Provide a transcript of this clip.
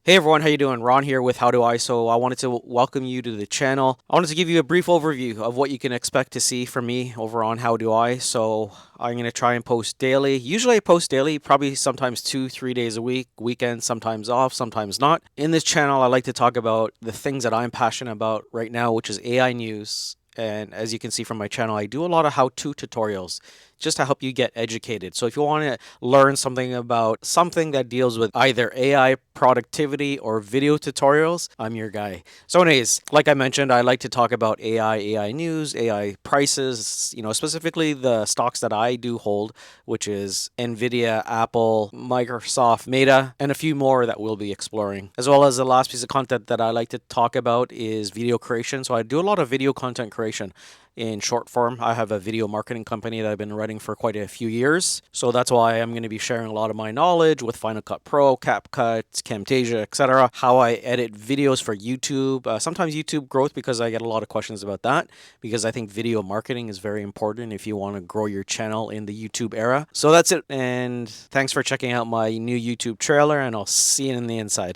Hey everyone, how you doing? Ron here with How Do I. So I wanted to welcome you to the channel. I wanted to give you a brief overview of what you can expect to see from me over on How Do I. So I'm going to try and post daily. Usually I post daily, probably sometimes 2, 3 days a week, weekends, sometimes off, sometimes not. In this channel, I like to talk about the things that I'm passionate about right now, which is AI news. And as you can see from my channel, I do a lot of how-to tutorials just to help you get educated. So if you want to learn something about something that deals with either AI productivity or video tutorials, I'm your guy. So anyways, like I mentioned, I like to talk about AI news, AI prices, specifically the stocks that I do hold, which is Nvidia, Apple, Microsoft, Meta, and a few more that we'll be exploring. As well as the last piece of content that I like to talk about is video creation. So I do a lot of video content creation in short form. I have a video marketing company that I've been running for quite a few years. So that's why I'm going to be sharing a lot of my knowledge with Final Cut Pro, CapCut, Camtasia, etc. How I edit videos for YouTube. Sometimes YouTube growth because I get a lot of questions about that because I think video marketing is very important if you want to grow your channel in the YouTube era. So that's it. And thanks for checking out my new YouTube trailer and I'll see you in the inside.